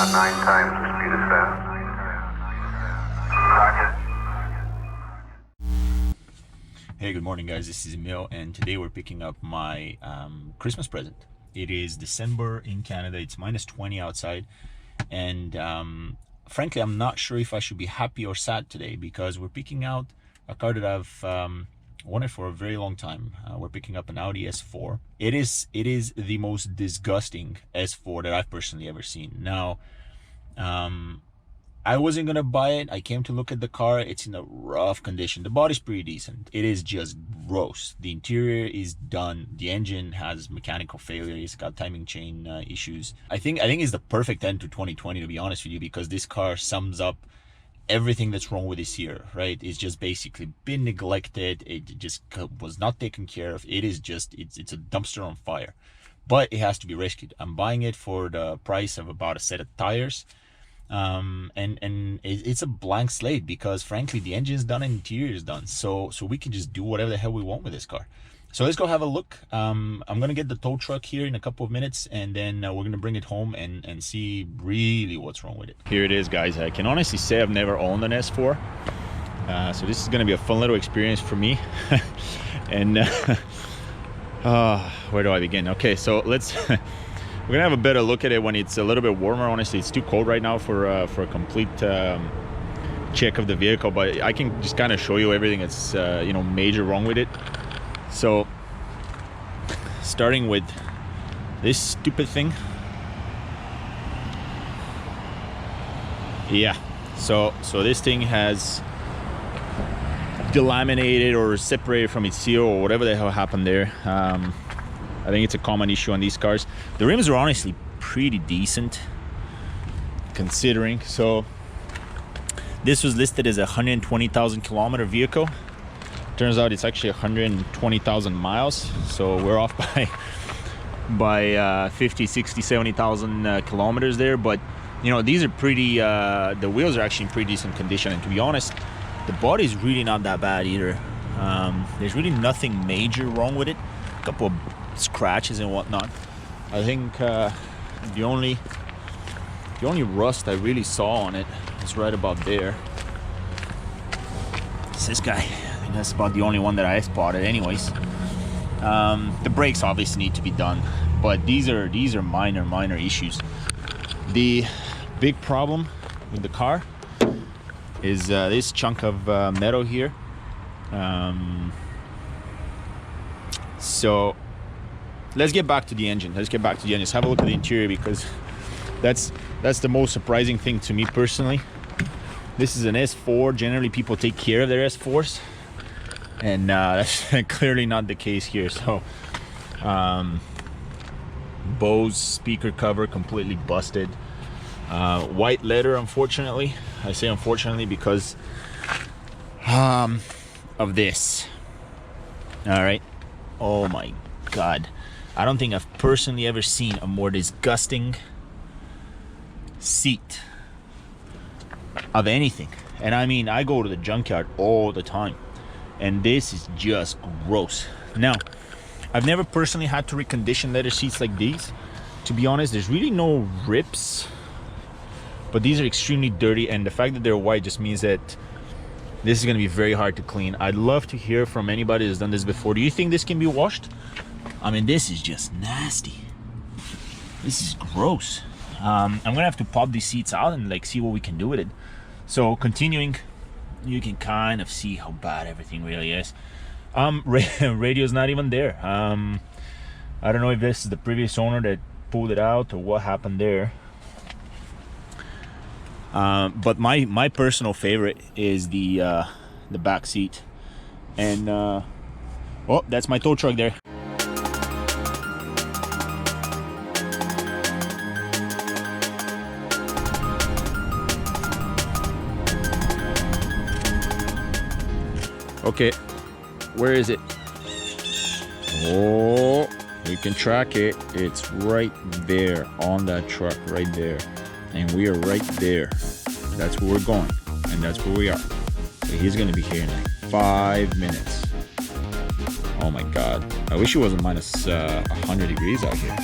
about 9 times the speed of sound. Hey, good morning guys, this is Emil, and today we're picking up my Christmas present. It is December in Canada, it's minus 20 outside, and frankly I'm not sure if I should be happy or sad today, because we're picking out a car that I've wanted for a very long time. We're picking up an Audi S4. It is the most disgusting S4 that I've personally ever seen. Now, I wasn't gonna buy it. I came to look at the car. It's in a rough condition. The body's pretty decent. It is just gross. The interior is done. The engine has mechanical failure. It's got timing chain issues. I think it's the perfect end to 2020, to be honest with you, because this car sums up everything that's wrong with this year, right? It's just basically been neglected. It just was not taken care of. It is just, it's a dumpster on fire, but it has to be rescued. I'm buying it for the price of about a set of tires. And it's a blank slate, because frankly the engine is done and interior is done, so we can just do whatever the hell we want with this car. So let's go have a look. I'm gonna get the tow truck here in a couple of minutes, and then we're gonna bring it home and see really what's wrong with it. Here it is, guys. I can honestly say I've never owned an S4, so this is gonna be a fun little experience for me. And where do I begin? Okay, so let's we're gonna have a better look at it when it's a little bit warmer. Honestly, it's too cold right now for a complete check of the vehicle, but I can just kind of show you everything that's you know, major wrong with it. So starting with this stupid thing. Yeah, so this thing has delaminated or separated from its seal, or whatever the hell happened there. I think it's a common issue on these cars. The rims are honestly pretty decent considering. So this was listed as a 120,000 kilometer vehicle. Turns out it's actually 120,000 miles. So we're off by 50, 60, 70,000 kilometers there. But you know, these are pretty, the wheels are actually in pretty decent condition. And to be honest, the body is really not that bad either. There's really nothing major wrong with it. A couple of scratches and whatnot. I think the only rust I really saw on it is right about there. It's this guy. I think that's about the only one that I spotted anyways. The brakes obviously need to be done, but these are minor issues. The big problem with the car is this chunk of metal here. So let's get back to the engine. Let's have a look at the interior, because that's the most surprising thing to me personally. This is an S4. Generally people take care of their S4s, and that's clearly not the case here. So Bose speaker cover completely busted. White leather, unfortunately. I say unfortunately because of this. All right. Oh my God. I don't think I've personally ever seen a more disgusting seat of anything. And I mean, I go to the junkyard all the time, and this is just gross. Now, I've never personally had to recondition leather seats like these. To be honest, there's really no rips, but these are extremely dirty, and the fact that they're white just means that this is going to be very hard to clean. I'd love to hear from anybody who's done this before. Do you think this can be washed? I mean, this is just nasty. This is gross. I'm gonna have to pop these seats out and like see what we can do with it. So continuing, you can kind of see how bad everything really is. Radio's not even there. I don't know if this is the previous owner that pulled it out or what happened there. But my personal favorite is the back seat. And oh, that's my tow truck there. Okay, where is it? Oh, we can track it. It's right there on that truck right there, and we are right there. That's where we're going, and that's where we are. So he's gonna be here in like 5 minutes. Oh my God, I wish it wasn't minus 100 degrees out here.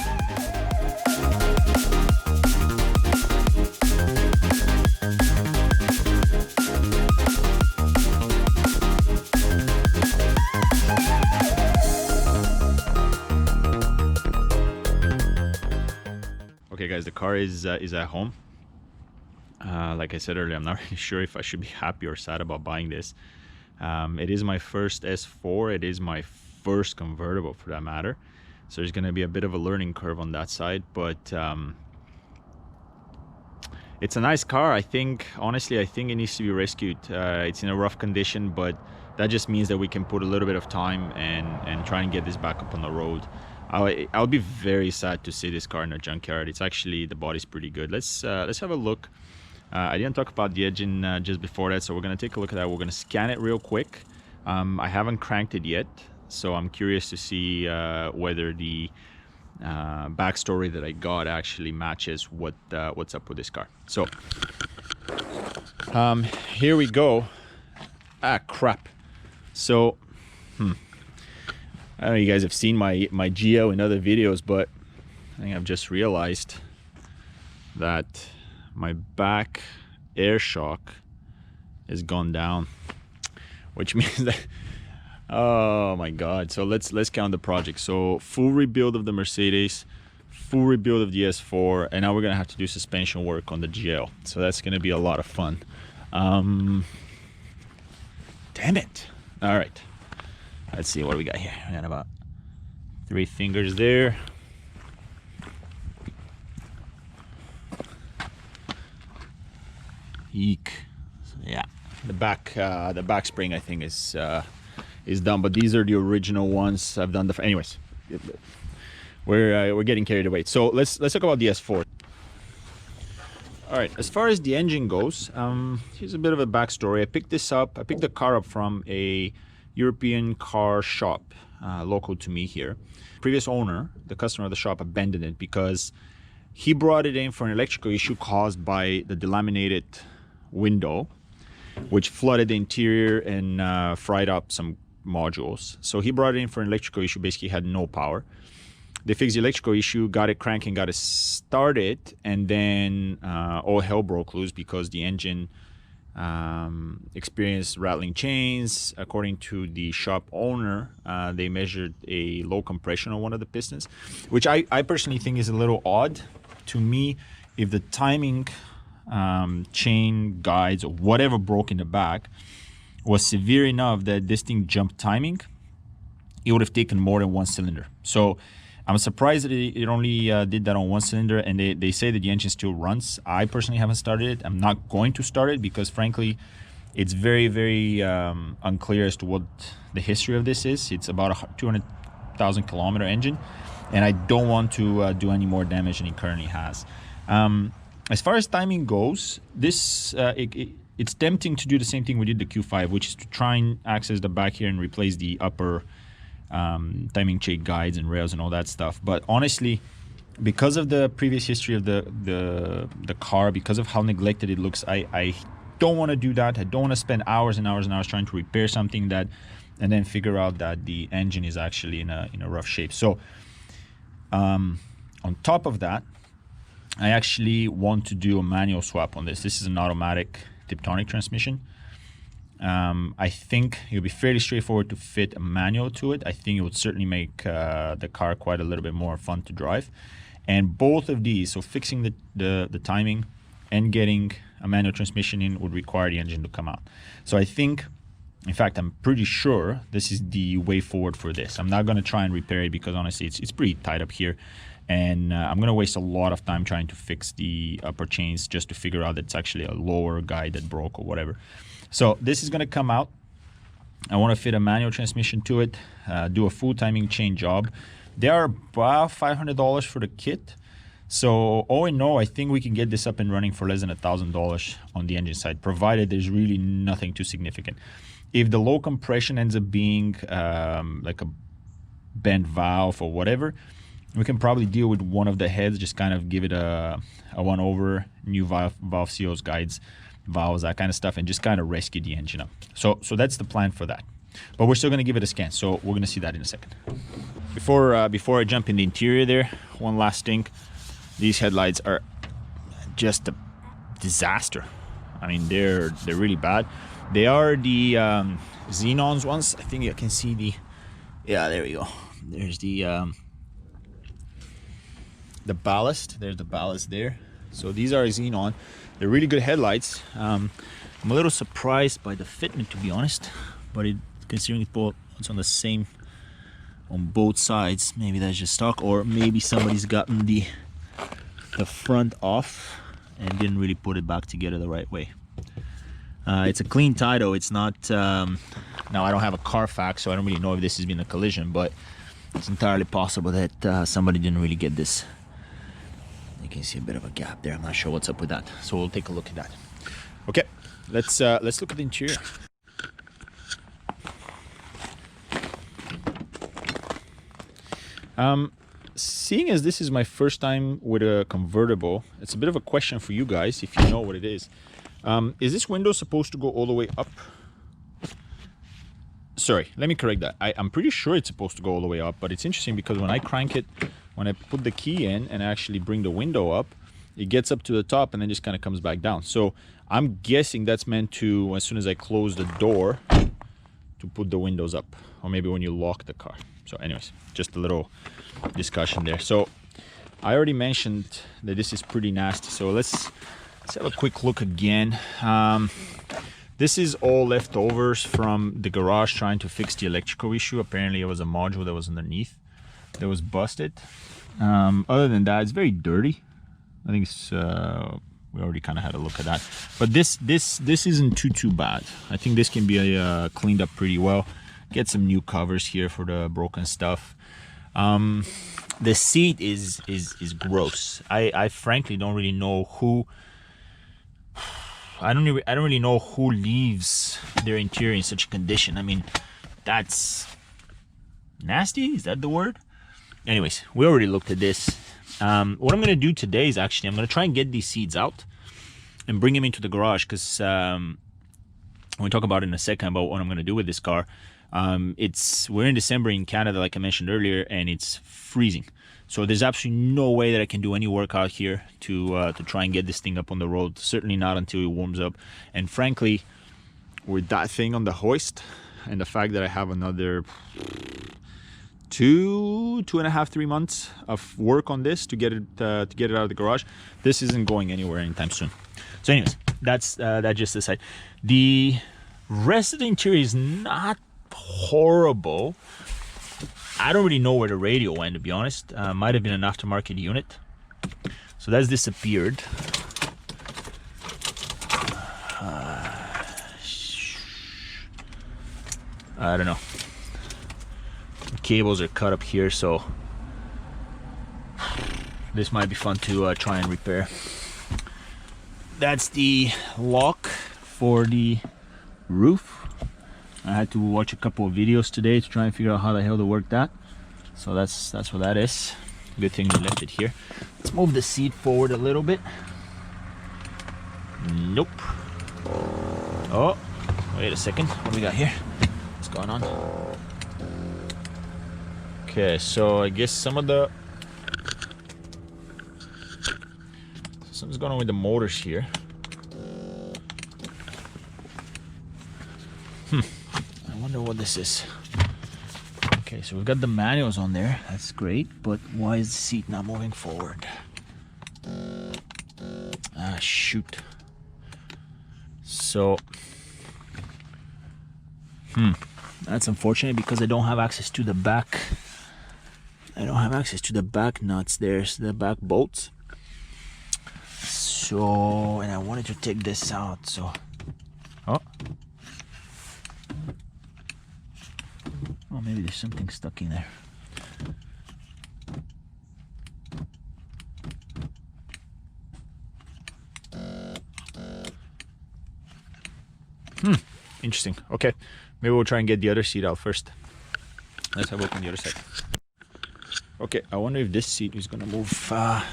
guys, the car is at home. Like I said earlier, I'm not really sure if I should be happy or sad about buying this. It is my first S4. It is my first convertible, for that matter. So there's going to be a bit of a learning curve on that side, but it's a nice car. I think, honestly, I think it needs to be rescued. It's in a rough condition, but that just means that we can put a little bit of time and try and get this back up on the road. I'll be very sad to see this car in a junkyard. It's actually, the body's pretty good. Let's have a look. I didn't talk about the engine just before that, so we're going to take a look at that. We're going to scan it real quick. I haven't cranked it yet, so I'm curious to see whether the backstory that I got actually matches what's up with this car. So here we go. Ah, crap. So I don't know if you guys have seen my Geo in other videos, but I think I've just realized that my back air shock has gone down, which means that, oh my god. So let's count the project. So full rebuild of the Mercedes, full rebuild of the S4, and now we're gonna have to do suspension work on the GL. So that's gonna be a lot of fun. Damn it. All right, let's see what we got here. We got about 3 fingers there. Eek. So yeah, the back spring I think is done, but these are the original ones. I've done anyways. We're getting carried away. So let's talk about the S4. All right, as far as the engine goes, here's a bit of a backstory. I picked the car up from a European car shop local to me here. Previous owner, the customer of the shop, abandoned it because he brought it in for an electrical issue caused by the delaminated window, which flooded the interior and fried up some modules. So he brought it in for an electrical issue, basically had no power. They fixed the electrical issue, got it cranking, got it started, and then all hell broke loose because the engine experienced rattling chains. According to the shop owner, they measured a low compression on one of the pistons, which I personally think is a little odd. To me, if the timing chain guides or whatever broke in the back was severe enough that this thing jumped timing, it would have taken more than one cylinder. So I'm surprised that it only did that on one cylinder, and they say that the engine still runs. I personally haven't started it. I'm not going to start it because frankly it's very, very unclear as to what the history of this is. It's about a 200,000 kilometer engine, and I don't want to do any more damage than it currently has. As far as timing goes, this it's tempting to do the same thing we did the Q5, which is to try and access the back here and replace the upper timing chain guides and rails and all that stuff. But honestly, because of the previous history of the car, because of how neglected it looks, I don't want to do that. I don't want to spend hours and hours and hours trying to repair something that, and then figure out that the engine is actually in a rough shape. So on top of that, I actually want to do a manual swap on this. This is an automatic Tiptronic transmission. I think it would be fairly straightforward to fit a manual to it. I think it would certainly make the car quite a little bit more fun to drive. And both of these, so fixing the timing and getting a manual transmission in, would require the engine to come out. So I think, in fact, I'm pretty sure this is the way forward for this. I'm not going to try and repair it because honestly it's pretty tight up here. And I'm going to waste a lot of time trying to fix the upper chains just to figure out that it's actually a lower guide that broke or whatever. So this is going to come out. I want to fit a manual transmission to it, do a full timing chain job. They are about $500 for the kit. So all in all, I think we can get this up and running for less than $1,000 on the engine side, provided there's really nothing too significant. If the low compression ends up being like a bent valve or whatever, we can probably deal with one of the heads, just kind of give it a one over, new valve seals, guides, valves, that kind of stuff, and just kind of rescue the engine up. So that's the plan for that. But we're still going to give it a scan, so we're going to see that in a second. Before I jump in the interior there, one last thing. These headlights are just a disaster. I mean, they're really bad. They are the Xenons ones. I think you can see the, yeah, there we go. There's the the ballast. There's the ballast there. So these are xenon. They're really good headlights. I'm a little surprised by the fitment, to be honest, but considering it's on the same on both sides, maybe that's just stock, or maybe somebody's gotten the front off and didn't really put it back together the right way. It's a clean tie though. It's not now I don't have a Carfax, so I don't really know if this has been a collision, but it's entirely possible that somebody didn't really get this. You can see a bit of a gap there. I'm not sure what's up with that, so we'll take a look at that. Okay, let's look at the interior. Seeing as this is my first time with a convertible, it's a bit of a question for you guys, if you know what it is. Is this window supposed to go all the way up? Sorry, let me correct that. I'm pretty sure it's supposed to go all the way up, but it's interesting because when I crank it, when I put the key in and actually bring the window up, it gets up to the top and then just kind of comes back down. So I'm guessing that's meant to, as soon as I close the door, to put the windows up, or maybe when you lock the car. So anyways, just a little discussion there. So I already mentioned that this is pretty nasty, so let's have a quick look again. This is all leftovers from the garage trying to fix the electrical issue. Apparently it was a module that was underneath that was busted. Other than that, it's very dirty. I think it's we already kind of had a look at that, but this isn't too bad. I think this can be cleaned up pretty well. Get some new covers here for the broken stuff. The seat is gross. I frankly don't really know who. I don't really know who leaves their interior in such a condition. I mean, that's nasty. Is that the word? Anyways, we already looked at this. What I'm gonna do today is actually I'm gonna try and get these seats out and bring them into the garage, because we'll talk about it in a second about what I'm gonna do with this car. We're in December in Canada, like I mentioned earlier, and it's freezing. So there's absolutely no way that I can do any work out here to try and get this thing up on the road. Certainly not until it warms up. And frankly, with that thing on the hoist and the fact that I have another 2.5, 3 months of work on this to get it out of the garage, this isn't going anywhere anytime soon. So anyways, that's that just aside. The rest of the interior is not horrible. I don't really know where the radio went, to be honest. Might have been an aftermarket unit, so that's disappeared. I don't know. The cables are cut up here, so this might be fun to try and repair. That's the lock for the roof. I had to watch a couple of videos today to try and figure out how the hell to work that. So that's what that is. Good thing we left it here. Let's move the seat forward a little bit. Nope. Oh, wait a second. What do we got here? What's going on? Okay, so I guess something's going on with the motors here. I wonder what this is. Okay, so we've got the manuals on there. That's great, but why is the seat not moving forward? Ah, shoot. So, that's unfortunate because I don't have access to the back. I don't have access to the back nuts. There's the back bolts. So, and I wanted to take this out. So, oh, maybe there's something stuck in there. Interesting. Okay, maybe we'll try and get the other seat out first. Let's have a look on the other side. Okay, I wonder if this seat is gonna move. What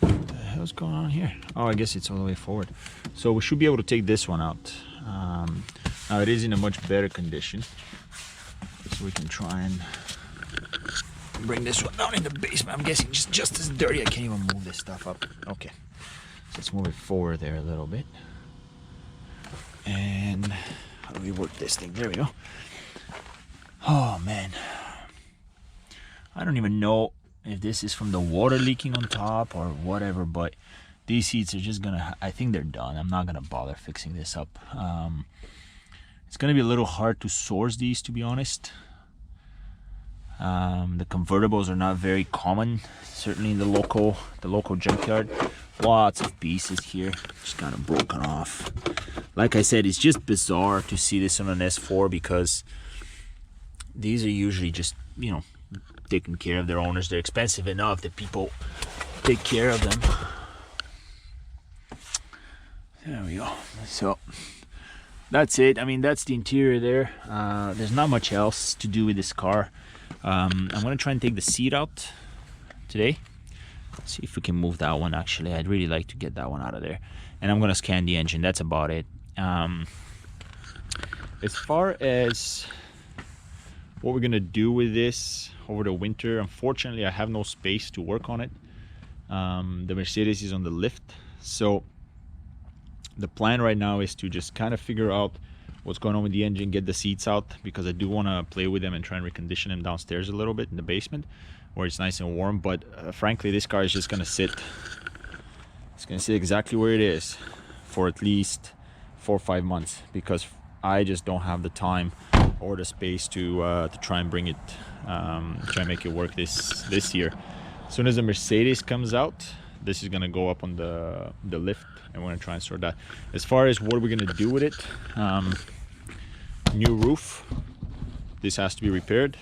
the hell's going on here? Oh, I guess it's all the way forward. So we should be able to take this one out. Now it is in a much better condition, so we can try and bring this one down in the basement. I'm guessing just as dirty. I can't even move this stuff up. Okay, so let's move it forward there a little bit. And how do we work this thing? There we go. Oh man, I don't even know if this is from the water leaking on top or whatever, but these seats are just gonna, I think they're done. I'm not gonna bother fixing this up. It's gonna be a little hard to source these, to be honest. The convertibles are not very common, certainly in the local junkyard. Lots of pieces here, just kind of broken off. Like I said, it's just bizarre to see this on an S4 because these are usually just, you know, taking care of their owners. They're expensive enough that people take care of them. There we go. So that's it. I mean, that's the interior there. There's not much else to do with this car. I'm gonna try and take the seat out today. See if we can move that one. Actually, I'd really like to get that one out of there. And I'm gonna scan the engine. That's about it. As far as what we're gonna do with this over the winter, unfortunately I have no space to work on it. The Mercedes is on the lift, so the plan right now is to just kind of figure out what's going on with the engine, get the seats out, because I do want to play with them and try and recondition them downstairs a little bit in the basement where it's nice and warm. But frankly, this car is just going to sit, it's going to sit exactly where it is for at least 4 or 5 months, because I just don't have the time or the space to try and bring it, try and make it work this year. As soon as the Mercedes comes out, this is going to go up on the lift, and we're going to try and sort that. As far as what we're going to do with it, new roof, this has to be repaired.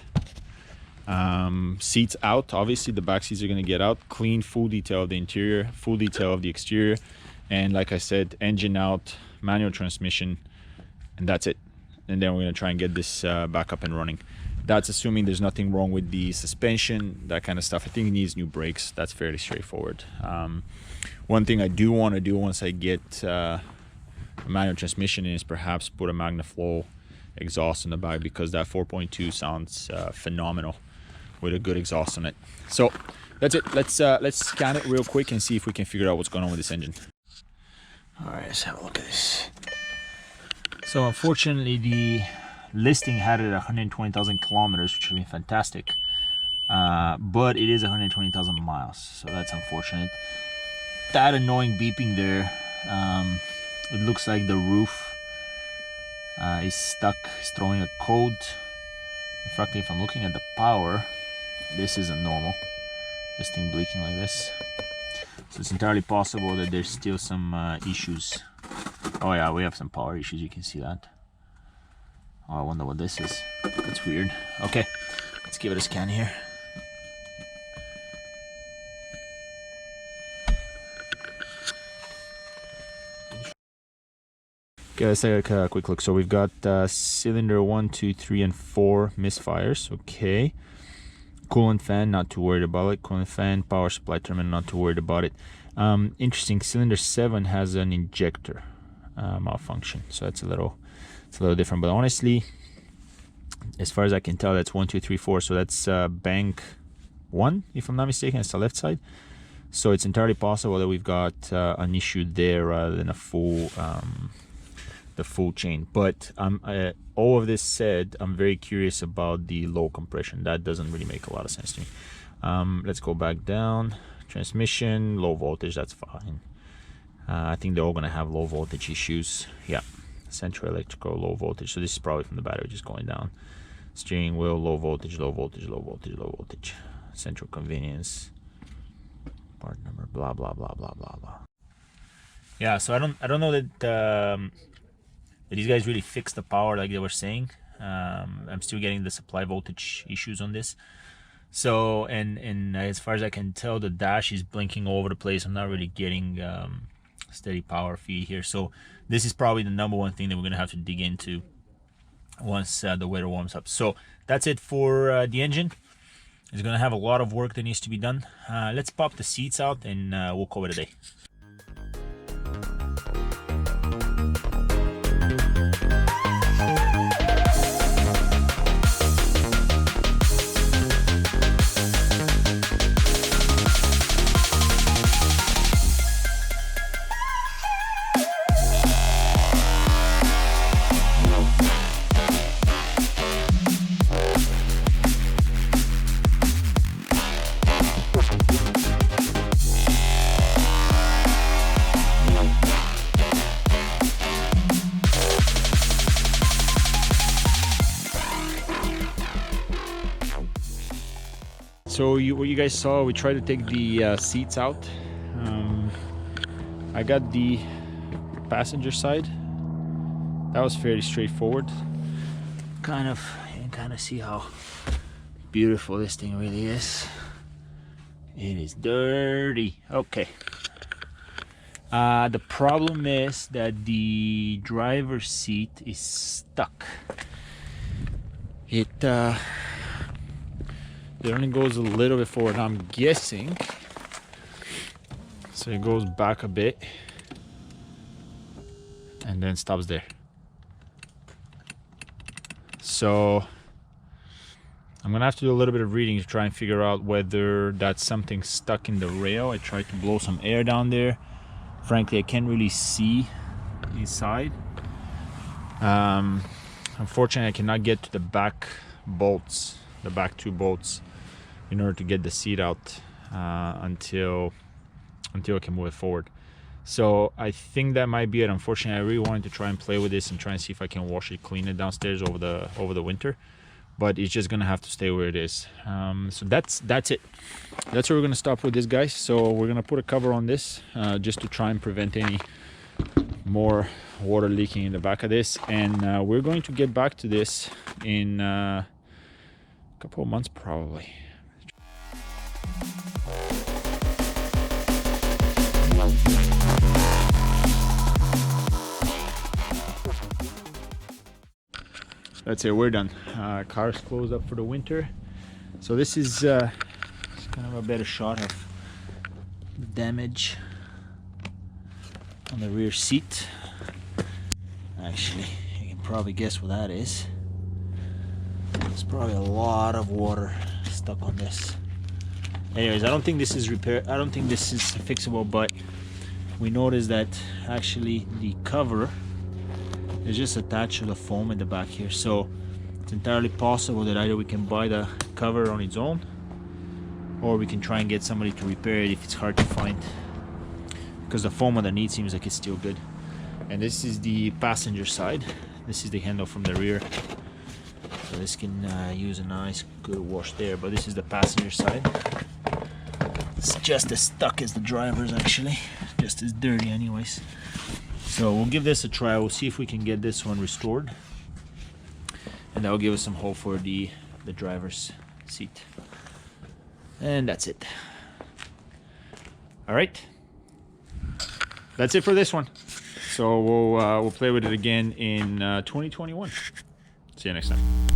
Seats out, obviously the back seats are going to get out. Clean, full detail of the interior, full detail of the exterior, and like I said, engine out, manual transmission, and that's it. And then we're going to try and get this back up and running. That's assuming there's nothing wrong with the suspension, that kind of stuff. I think it needs new brakes. That's fairly straightforward. One thing I do want to do once I get a manual transmission in is perhaps put a MagnaFlow exhaust in the back, because that 4.2 sounds phenomenal with a good exhaust on it. So that's it. Let's scan it real quick and see if we can figure out what's going on with this engine. All right, let's have a look at this. So unfortunately, the listing had it at 120,000 kilometers, which would be fantastic, but it is 120,000 miles, so that's unfortunate. That annoying beeping there. It looks like the roof is stuck, it's throwing a code. In fact, if I'm looking at the power, this isn't normal, this thing blinking like this, so it's entirely possible that there's still some issues. Oh yeah, we have some power issues, you can see that. Oh, I wonder what this is. That's weird. Okay, let's give it a scan here. Okay, let's take a quick look. So we've got cylinder 1, 2, 3, and 4 misfires. Okay. Coolant fan, not too worried about it. Coolant fan, power supply terminal, not too worried about it. Interesting. Cylinder 7 has an injector malfunction, so that's a little different. But honestly, as far as I can tell, that's 1, 2, 3, 4. So that's bank 1, if I'm not mistaken. It's the left side. So it's entirely possible that we've got an issue there rather than a full the full chain. But all of this said, I'm very curious about the low compression. That doesn't really make a lot of sense to me. Let's go back down. Transmission, low voltage, that's fine. I think they're all gonna have low voltage issues. Yeah, central electrical, low voltage. So this is probably from the battery just going down. Steering wheel, low voltage, low voltage, low voltage, low voltage. Central convenience, part number, blah blah blah blah blah blah. Yeah, so I don't know that these guys really fixed the power like they were saying. I'm still getting the supply voltage issues on this. So and as far as I can tell, the dash is blinking all over the place. I'm not really getting steady power feed here. So this is probably the #1 thing that we're gonna have to dig into once the weather warms up. So that's it for the engine. It's gonna have a lot of work that needs to be done. Let's pop the seats out and we'll call it a day. so what you guys saw, we tried to take the seats out. I got the passenger side. That was fairly straightforward. You can kind of see how beautiful this thing really is. It is dirty. Okay. The problem is that the driver's seat is stuck. It only goes a little bit forward, I'm guessing. So it goes back a bit and then stops there. So I'm gonna have to do a little bit of reading to try and figure out whether that's something stuck in the rail. I tried to blow some air down there. Frankly, I can't really see inside. Unfortunately, I cannot get to the back bolts, the back two bolts, in order to get the seat out until I can move it forward. So I think that might be it. Unfortunately, I really wanted to try and play with this and try and see if I can wash it, clean it downstairs over the winter, but it's just gonna have to stay where it is. So that's it. That's where we're gonna stop with this, guys. So we're gonna put a cover on this just to try and prevent any more water leaking in the back of this, and we're going to get back to this in a couple of months probably. That's it, we're done. Car's closed up for the winter. So this is kind of a better shot of the damage on the rear seat. Actually, you can probably guess what that is. There's probably a lot of water stuck on this. Anyways, I don't think this is fixable, but we noticed that actually the cover is just attached to the foam in the back here. So it's entirely possible that either we can buy the cover on its own, or we can try and get somebody to repair it if it's hard to find, because the foam underneath seems like it's still good. And this is the passenger side. This is the handle from the rear, so this can use a nice good wash there. But this is the passenger side. It's just as stuck as the driver's, actually, just as dirty anyways. So we'll give this a try. We'll see if we can get this one restored, and that will give us some hope for the driver's seat. And that's it. All right, that's it for this one. So we'll play with it again in 2021. See you next time.